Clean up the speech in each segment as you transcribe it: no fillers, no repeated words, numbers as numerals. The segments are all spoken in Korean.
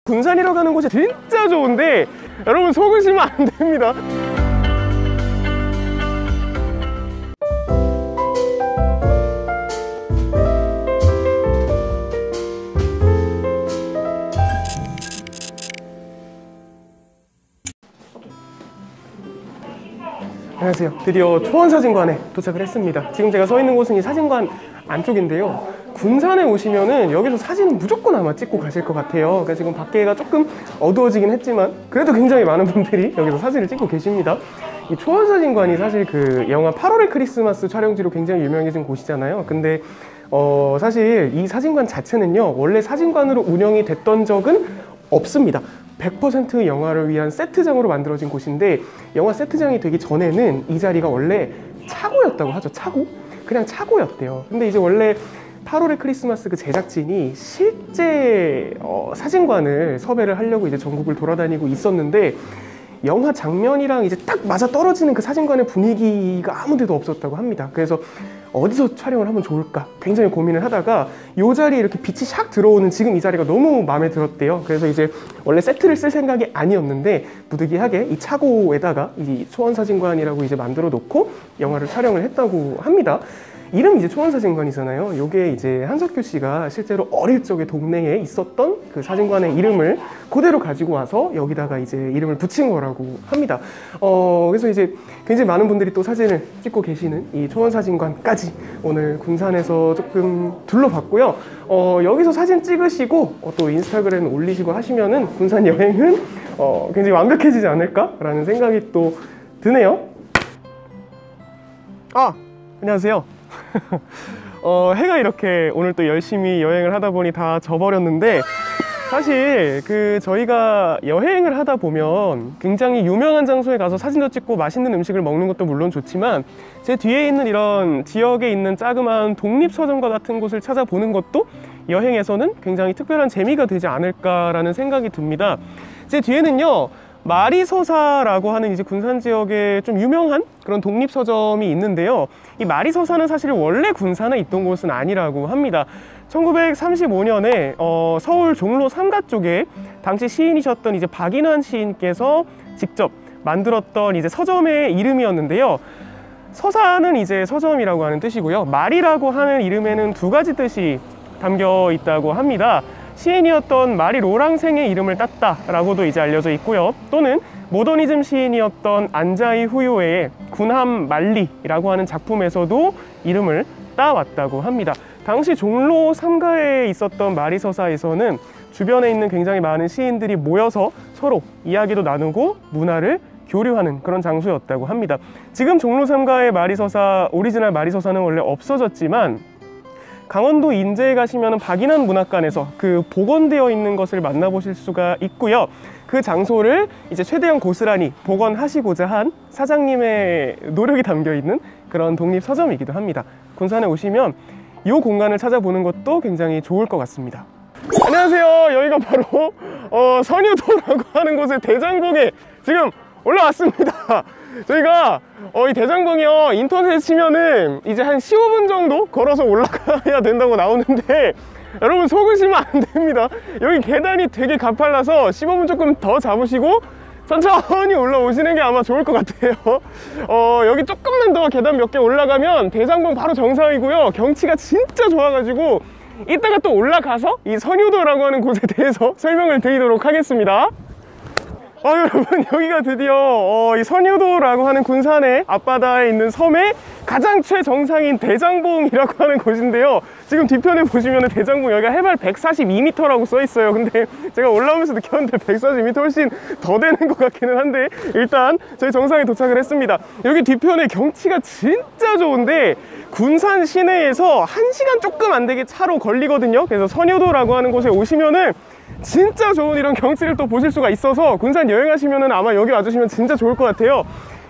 군산이라고 하는 곳이 진짜 좋은데 여러분 속으시면 안 됩니다. 안녕하세요. 드디어 초원사진관에 도착을 했습니다. 지금 제가 서 있는 곳은 이 사진관 안쪽인데요. 군산에 오시면은 여기서 사진은 무조건 아마 찍고 가실 것 같아요. 그러니까 지금 밖에가 조금 어두워지긴 했지만 그래도 굉장히 많은 분들이 여기서 사진을 찍고 계십니다. 이 초원사진관이 사실 그 영화 8월의 크리스마스 촬영지로 굉장히 유명해진 곳이잖아요. 근데 사실 이 사진관 자체는요, 원래 사진관으로 운영이 됐던 적은 없습니다. 100% 영화를 위한 세트장으로 만들어진 곳인데, 영화 세트장이 되기 전에는 이 자리가 원래 차고였다고 하죠. 차고? 그냥 차고였대요. 근데 이제 원래 8월의 크리스마스 그 제작진이 실제 사진관을 섭외를 하려고 이제 전국을 돌아다니고 있었는데, 영화 장면이랑 이제 딱 맞아 떨어지는 그 사진관의 분위기가 아무 데도 없었다고 합니다. 그래서 어디서 촬영을 하면 좋을까 굉장히 고민을 하다가 이 자리에 이렇게 빛이 샥 들어오는 지금 이 자리가 너무 마음에 들었대요. 그래서 이제 원래 세트를 쓸 생각이 아니었는데 부득이하게 이 차고에다가 이 초원사진관이라고 이제 만들어 놓고 영화를 촬영을 했다고 합니다. 이름이 이제 초원사진관이잖아요. 요게 이제 한석규 씨가 실제로 어릴 적에 동네에 있었던 그 사진관의 이름을 그대로 가지고 와서 여기다가 이제 이름을 붙인 거라고 합니다. 그래서 이제 굉장히 많은 분들이 또 사진을 찍고 계시는 이 초원사진관까지 오늘 군산에서 조금 둘러봤고요. 여기서 사진 찍으시고 또 인스타그램에 올리시고 하시면은 군산 여행은 굉장히 완벽해지지 않을까라는 생각이 또 드네요. 안녕하세요. 해가 이렇게 오늘 또 열심히 여행을 하다 보니 다 져버렸는데, 사실 저희가 여행을 하다 보면 굉장히 유명한 장소에 가서 사진도 찍고 맛있는 음식을 먹는 것도 물론 좋지만, 제 뒤에 있는 이런 지역에 있는 자그마한 독립서점과 같은 곳을 찾아보는 것도 여행에서는 굉장히 특별한 재미가 되지 않을까라는 생각이 듭니다. 제 뒤에는요, 마리서사라고 하는 이제 군산 지역에 좀 유명한 그런 독립서점이 있는데요. 이 마리서사는 사실 원래 군산에 있던 곳은 아니라고 합니다. 1935년에 서울 종로 3가 쪽에 당시 시인이셨던 이제 박인환 시인께서 직접 만들었던 이제 서점의 이름이었는데요. 서사는 이제 서점이라고 하는 뜻이고요. 마리라고 하는 이름에는 두 가지 뜻이 담겨 있다고 합니다. 시인이었던 마리 로랑생의 이름을 땄다라고도 이제 알려져 있고요. 또는 모더니즘 시인이었던 안자이 후요의 군함 말리라고 하는 작품에서도 이름을 따왔다고 합니다. 당시 종로 3가에 있었던 마리서사에서는 주변에 있는 굉장히 많은 시인들이 모여서 서로 이야기도 나누고 문화를 교류하는 그런 장소였다고 합니다. 지금 종로 3가의 마리서사, 오리지널 마리서사는 원래 없어졌지만 강원도 인제에 가시면 박인환 문학관에서 그 복원되어 있는 것을 만나보실 수가 있고요. 그 장소를 이제 최대한 고스란히 복원하시고자 한 사장님의 노력이 담겨 있는 그런 독립서점이기도 합니다. 군산에 오시면 이 공간을 찾아보는 것도 굉장히 좋을 것 같습니다. 안녕하세요. 여기가 바로 선유도라고 하는 곳의 대장봉에 지금 올라왔습니다. 저희가 이 대장봉이요, 인터넷에 치면은 이제 한 15분 정도 걸어서 올라가야 된다고 나오는데, 여러분 속으시면 안 됩니다. 여기 계단이 되게 가팔라서 15분 조금 더 잡으시고 천천히 올라오시는 게 아마 좋을 것 같아요. 여기 조금만 더 계단 몇 개 올라가면 대장봉 바로 정상이고요. 경치가 진짜 좋아가지고 이따가 또 올라가서 이 선유도라고 하는 곳에 대해서 설명을 드리도록 하겠습니다. 여러분, 여기가 드디어 이 선유도라고 하는 군산의 앞바다에 있는 섬의 가장 최정상인 대장봉이라고 하는 곳인데요. 지금 뒤편에 보시면 대장봉 여기가 해발 142m라고 써 있어요. 근데 제가 올라오면서 느꼈는데 142m 훨씬 더 되는 것 같기는 한데, 일단 저희 정상에 도착을 했습니다. 여기 뒤편에 경치가 진짜 좋은데 군산 시내에서 1시간 조금 안 되게 차로 걸리거든요. 그래서 선유도라고 하는 곳에 오시면은 진짜 좋은 이런 경치를 또 보실 수가 있어서 군산 여행하시면은 아마 여기 와주시면 진짜 좋을 것 같아요.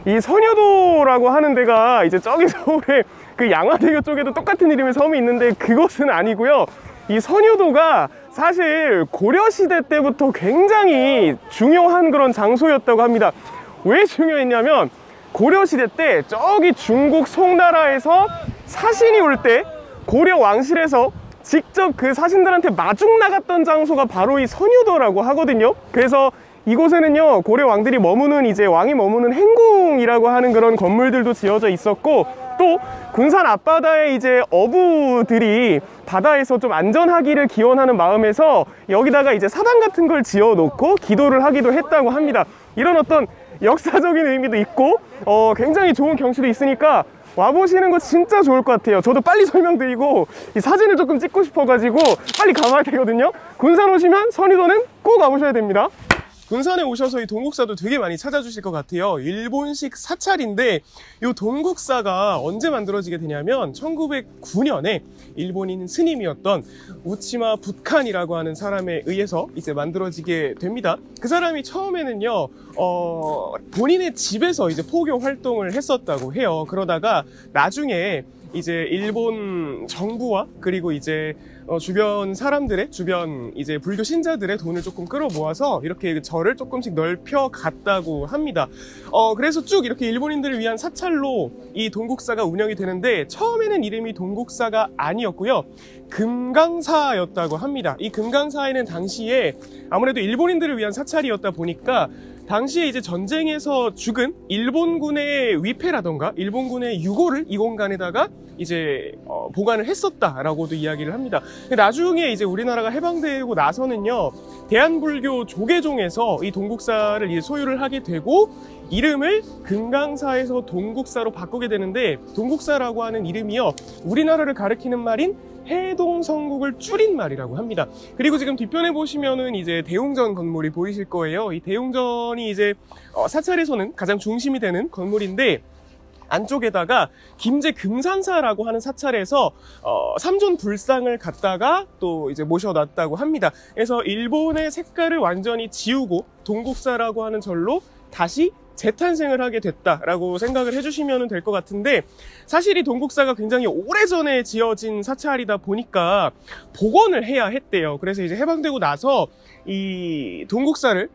이 선유도라고 하는 데가 이제 저기 서울에 그 양화대교 쪽에도 똑같은 이름의 섬이 있는데 그곳은 아니고요. 이 선유도가 사실 고려시대 때부터 굉장히 중요한 그런 장소였다고 합니다. 왜 중요했냐면 고려시대 때 저기 중국 송나라에서 사신이 올 때 고려 왕실에서 직접 그 사신들한테 마중 나갔던 장소가 바로 이 선유도라고 하거든요. 그래서 이곳에는요, 고려 왕들이 머무는, 이제 왕이 머무는 행궁이라고 하는 그런 건물들도 지어져 있었고, 또 군산 앞바다에 이제 어부들이 바다에서 좀 안전하기를 기원하는 마음에서 여기다가 이제 사당 같은 걸 지어 놓고 기도를 하기도 했다고 합니다. 이런 어떤 역사적인 의미도 있고 굉장히 좋은 경치도 있으니까 와보시는 거 진짜 좋을 것 같아요. 저도 빨리 설명드리고 이 사진을 조금 찍고 싶어가지고 빨리 가봐야 되거든요. 군산 오시면 선유도는 꼭 와보셔야 됩니다. 군산에 오셔서 이 동국사도 되게 많이 찾아주실 것 같아요. 일본식 사찰인데 이 동국사가 언제 만들어지게 되냐면 1909년에 일본인 스님이었던 우치마 붓칸이라고 하는 사람에 의해서 이제 만들어지게 됩니다. 그 사람이 처음에는요 본인의 집에서 이제 포교 활동을 했었다고 해요. 그러다가 나중에 이제 일본 정부와 그리고 이제 주변 사람들의, 주변 이제 불교 신자들의 돈을 조금 끌어 모아서 이렇게 절을 조금씩 넓혀 갔다고 합니다. 그래서 쭉 이렇게 일본인들을 위한 사찰로 이 동국사가 운영이 되는데, 처음에는 이름이 동국사가 아니었고요, 금강사였다고 합니다. 이 금강사에는 당시에 아무래도 일본인들을 위한 사찰이었다 보니까 당시에 이제 전쟁에서 죽은 일본군의 위패라던가 일본군의 유골을 이 공간에다가 이제 보관을 했었다라고도 이야기를 합니다. 나중에 이제 우리나라가 해방되고 나서는요, 대한불교 조계종에서 이 동국사를 이제 소유를 하게 되고 이름을 금강사에서 동국사로 바꾸게 되는데, 동국사라고 하는 이름이요, 우리나라를 가리키는 말인 해동성국을 줄인 말이라고 합니다. 그리고 지금 뒤편에 보시면은 이제 대웅전 건물이 보이실 거예요. 이 대웅전이 이제 사찰에서는 가장 중심이 되는 건물인데, 안쪽에다가 김제 금산사라고 하는 사찰에서 삼존 불상을 갖다가 또 이제 모셔놨다고 합니다. 그래서 일본의 색깔을 완전히 지우고 동국사라고 하는 절로 다시 재탄생을 하게 됐다라고 생각을 해주시면 될 것 같은데, 사실 이 동국사가 굉장히 오래전에 지어진 사찰이다 보니까 복원을 해야 했대요. 그래서 이제 해방되고 나서 이 동국사를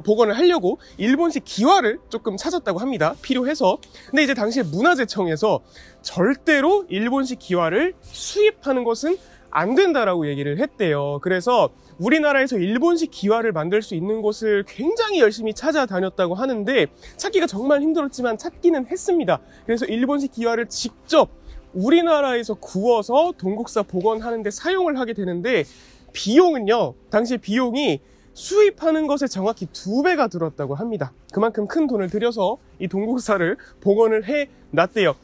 복원을 하려고 일본식 기와를 조금 찾았다고 합니다. 필요해서. 근데 이제 당시에 문화재청에서 절대로 일본식 기와를 수입하는 것은 안 된다라고 얘기를 했대요. 그래서 우리나라에서 일본식 기와를 만들 수 있는 곳을 굉장히 열심히 찾아다녔다고 하는데 찾기가 정말 힘들었지만 찾기는 했습니다. 그래서 일본식 기와를 직접 우리나라에서 구워서 동국사 복원하는 데 사용을 하게 되는데, 비용은요, 당시 비용이 수입하는 것에 정확히 2배가 들었다고 합니다. 그만큼 큰 돈을 들여서 이 동국사를 복원을 해놨대요.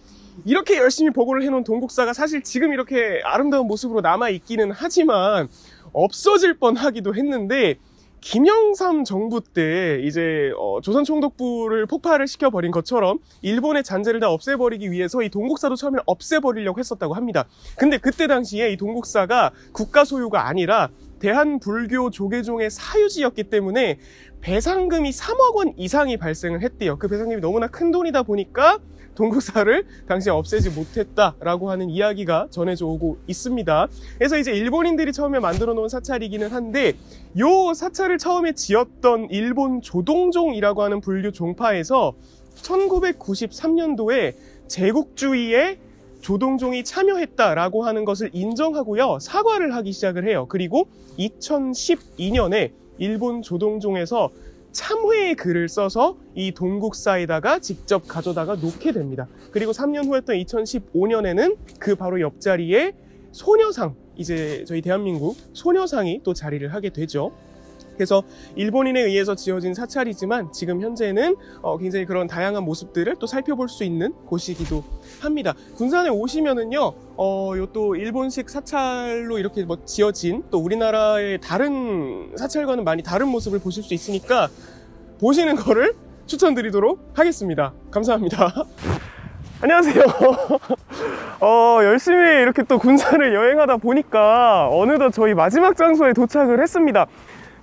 이렇게 열심히 복원을 해놓은 동국사가 사실 지금 이렇게 아름다운 모습으로 남아있기는 하지만 없어질 뻔하기도 했는데, 김영삼 정부 때 이제 조선총독부를 폭파를 시켜버린 것처럼 일본의 잔재를 다 없애버리기 위해서 이 동국사도 처음에 없애버리려고 했었다고 합니다. 근데 그때 당시에 이 동국사가 국가 소유가 아니라 대한불교 조계종의 사유지였기 때문에 배상금이 3억 원 이상이 발생을 했대요. 그 배상금이 너무나 큰 돈이다 보니까 동국사를 당시에 없애지 못했다라고 하는 이야기가 전해져 오고 있습니다. 그래서 이제 일본인들이 처음에 만들어 놓은 사찰이기는 한데, 요 사찰을 처음에 지었던 일본 조동종이라고 하는 불교 종파에서 1993년도에 제국주의에 조동종이 참여했다라고 하는 것을 인정하고요, 사과를 하기 시작을 해요. 그리고 2012년에 일본 조동종에서 참회의 글을 써서 이 동국사에다가 직접 가져다가 놓게 됩니다. 그리고 3년 후였던 2015년에는 그 바로 옆자리에 소녀상, 이제 저희 대한민국 소녀상이 또 자리를 하게 되죠. 그래서 일본인에 의해서 지어진 사찰이지만 지금 현재는 굉장히 그런 다양한 모습들을 또 살펴볼 수 있는 곳이기도 합니다. 군산에 오시면은요, 요 또 일본식 사찰로 이렇게 뭐 지어진 또 우리나라의 다른 사찰과는 많이 다른 모습을 보실 수 있으니까 보시는 거를 추천드리도록 하겠습니다. 감사합니다. 안녕하세요. 열심히 이렇게 또 군산을 여행하다 보니까 어느덧 저희 마지막 장소에 도착을 했습니다.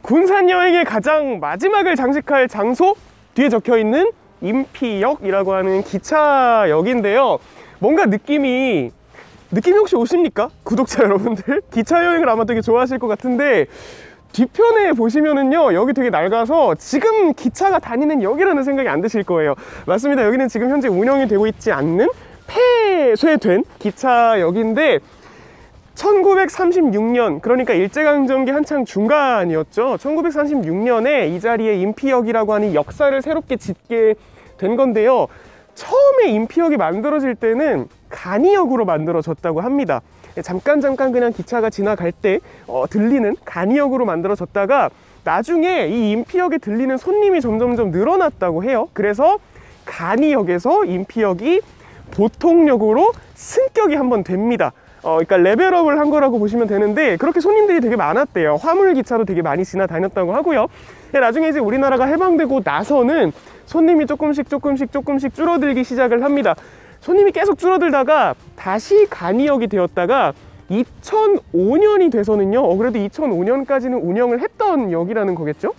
군산 여행의 가장 마지막을 장식할 장소, 뒤에 적혀있는 임피역이라고 하는 기차역인데요. 뭔가 느낌이 혹시 오십니까? 구독자 여러분들? 기차 여행을 아마 되게 좋아하실 것 같은데, 뒤편에 보시면은요, 여기 되게 낡아서 지금 기차가 다니는 역이라는 생각이 안 드실 거예요. 맞습니다. 여기는 지금 현재 운영이 되고 있지 않는 폐쇄된 기차역인데, 1936년, 그러니까 일제강점기 한창 중간이었죠. 1936년에 이 자리에 인피역이라고 하는 역사를 새롭게 짓게 된 건데요. 처음에 인피역이 만들어질 때는 간이역으로 만들어졌다고 합니다. 잠깐 그냥 기차가 지나갈 때 들리는 간이역으로 만들어졌다가 나중에 이 인피역에 들리는 손님이 점점 늘어났다고 해요. 그래서 간이역에서 인피역이 보통역으로 승격이 한번 됩니다. 그러니까 레벨업을 한 거라고 보시면 되는데, 그렇게 손님들이 되게 많았대요. 화물기차도 되게 많이 지나다녔다고 하고요. 나중에 이제 우리나라가 해방되고 나서는 손님이 조금씩 줄어들기 시작을 합니다. 손님이 계속 줄어들다가 다시 간이역이 되었다가 2005년이 돼서는요, 그래도 2005년까지는 운영을 했던 역이라는 거겠죠?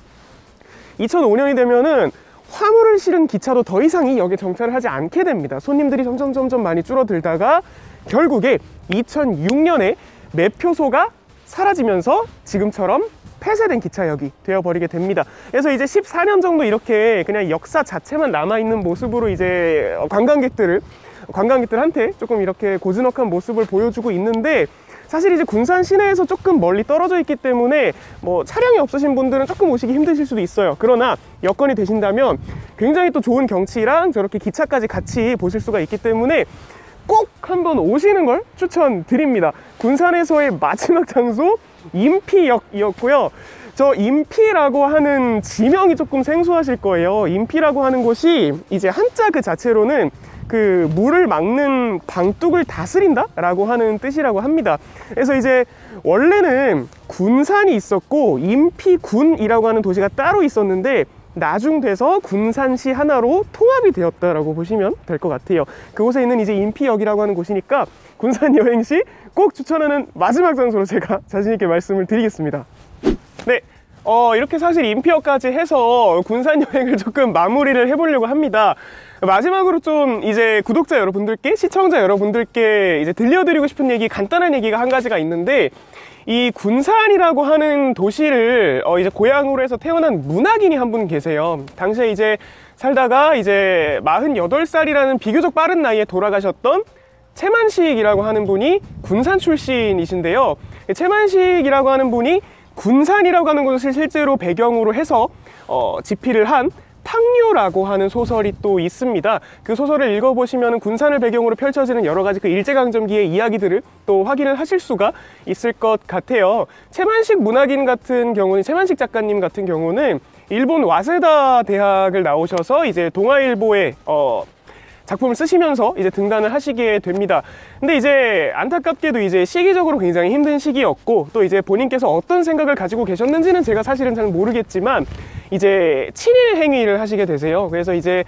2005년이 되면은 화물을 실은 기차도 더 이상 이 역에 정차를 하지 않게 됩니다. 손님들이 점점 많이 줄어들다가 결국에 2006년에 매표소가 사라지면서 지금처럼 폐쇄된 기차역이 되어버리게 됩니다. 그래서 이제 14년 정도 이렇게 그냥 역사 자체만 남아있는 모습으로 이제 관광객들한테 조금 이렇게 고즈넉한 모습을 보여주고 있는데, 사실 이제 군산 시내에서 조금 멀리 떨어져 있기 때문에 뭐 차량이 없으신 분들은 조금 오시기 힘드실 수도 있어요. 그러나 여건이 되신다면 굉장히 또 좋은 경치랑 저렇게 기차까지 같이 보실 수가 있기 때문에 꼭 한번 오시는 걸 추천드립니다. 군산에서의 마지막 장소 인피역이었고요. 저 인피라고 하는 지명이 조금 생소하실 거예요. 인피라고 하는 곳이 이제 한자 그 자체로는 그 물을 막는 방뚝을 다스린다 라고 하는 뜻이라고 합니다. 그래서 이제 원래는 군산이 있었고 인피군이라고 하는 도시가 따로 있었는데 나중돼서 군산시 하나로 통합이 되었다라고 보시면 될 것 같아요. 그곳에 있는 이제 인피역이라고 하는 곳이니까 군산 여행 시 꼭 추천하는 마지막 장소로 제가 자신 있게 말씀을 드리겠습니다. 네, 이렇게 사실 인피역까지 해서 군산 여행을 조금 마무리를 해보려고 합니다. 마지막으로 좀 이제 구독자 여러분들께, 시청자 여러분들께 이제 들려드리고 싶은 얘기, 간단한 얘기가 한 가지가 있는데, 이 군산이라고 하는 도시를 이제 고향으로 해서 태어난 문학인이 한 분 계세요. 당시에 이제 살다가 이제 48살이라는 비교적 빠른 나이에 돌아가셨던 채만식이라고 하는 분이 군산 출신이신데요. 채만식이라고 하는 분이 군산이라고 하는 곳을 실제로 배경으로 해서 집필을 한 탕류라고 하는 소설이 또 있습니다. 그 소설을 읽어보시면 군산을 배경으로 펼쳐지는 여러 가지 그 일제강점기의 이야기들을 또 확인을 하실 수가 있을 것 같아요. 채만식 문학인 같은 경우는, 채만식 작가님 같은 경우는 일본 와세다 대학을 나오셔서 이제 동아일보에 작품을 쓰시면서 이제 등단을 하시게 됩니다. 근데 이제 안타깝게도 이제 시기적으로 굉장히 힘든 시기였고, 또 이제 본인께서 어떤 생각을 가지고 계셨는지는 제가 사실은 잘 모르겠지만 이제 친일 행위를 하시게 되세요. 그래서 이제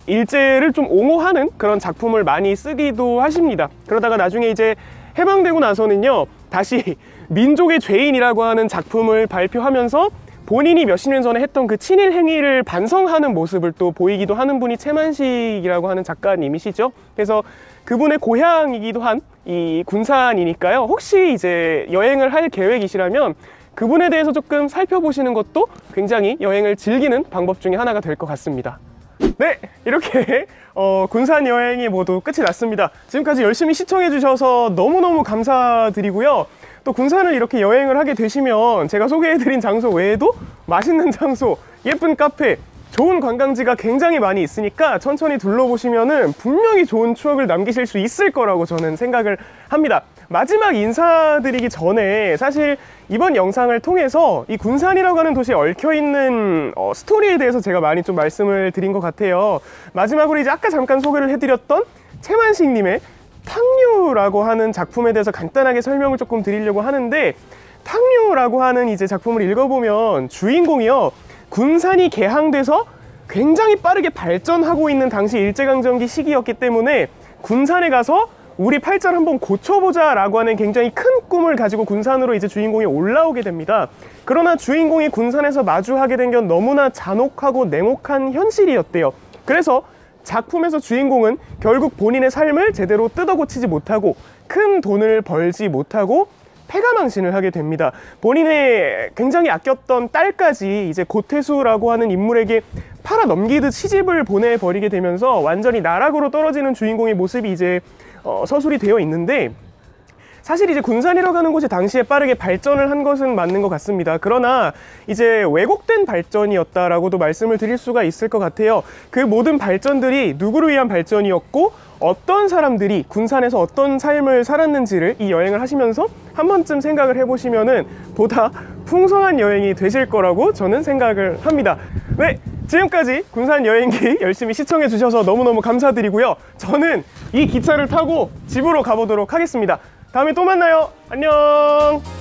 일제를 좀 옹호하는 그런 작품을 많이 쓰기도 하십니다. 그러다가 나중에 이제 해방되고 나서는요, 다시 민족의 죄인이라고 하는 작품을 발표하면서 본인이 몇십 년 전에 했던 그 친일 행위를 반성하는 모습을 또 보이기도 하는 분이 채만식이라고 하는 작가님이시죠. 그래서 그분의 고향이기도 한 이 군산이니까요, 혹시 이제 여행을 할 계획이시라면 그분에 대해서 조금 살펴보시는 것도 굉장히 여행을 즐기는 방법 중에 하나가 될 것 같습니다. 네, 이렇게 군산 여행이 모두 끝이 났습니다. 지금까지 열심히 시청해 주셔서 너무너무 감사드리고요. 또 군산을 이렇게 여행을 하게 되시면 제가 소개해드린 장소 외에도 맛있는 장소, 예쁜 카페, 좋은 관광지가 굉장히 많이 있으니까 천천히 둘러보시면은 분명히 좋은 추억을 남기실 수 있을 거라고 저는 생각을 합니다. 마지막 인사드리기 전에 사실 이번 영상을 통해서 이 군산이라고 하는 도시에 얽혀있는 스토리에 대해서 제가 많이 좀 말씀을 드린 것 같아요. 마지막으로 이제 아까 잠깐 소개를 해드렸던 채만식님의 탕류라고 하는 작품에 대해서 간단하게 설명을 조금 드리려고 하는데, 탕류라고 하는 이제 작품을 읽어보면 주인공이요, 군산이 개항돼서 굉장히 빠르게 발전하고 있는 당시 일제강점기 시기였기 때문에 군산에 가서 우리 팔자를 한번 고쳐보자 라고 하는 굉장히 큰 꿈을 가지고 군산으로 이제 주인공이 올라오게 됩니다. 그러나 주인공이 군산에서 마주하게 된 건 너무나 잔혹하고 냉혹한 현실이었대요. 그래서 작품에서 주인공은 결국 본인의 삶을 제대로 뜯어고치지 못하고 큰 돈을 벌지 못하고 패가망신을 하게 됩니다. 본인의 굉장히 아꼈던 딸까지 이제 고태수라고 하는 인물에게 팔아 넘기듯 시집을 보내버리게 되면서 완전히 나락으로 떨어지는 주인공의 모습이 이제 서술이 되어 있는데, 사실 이제 군산이라고 하는 곳이 당시에 빠르게 발전을 한 것은 맞는 것 같습니다. 그러나 이제 왜곡된 발전이었다라고도 말씀을 드릴 수가 있을 것 같아요. 그 모든 발전들이 누구를 위한 발전이었고 어떤 사람들이 군산에서 어떤 삶을 살았는지를 이 여행을 하시면서 한 번쯤 생각을 해보시면은 보다 풍성한 여행이 되실 거라고 저는 생각을 합니다. 네, 지금까지 군산 여행기 열심히 시청해 주셔서 너무너무 감사드리고요. 저는 이 기차를 타고 집으로 가보도록 하겠습니다. 다음에 또 만나요. 안녕.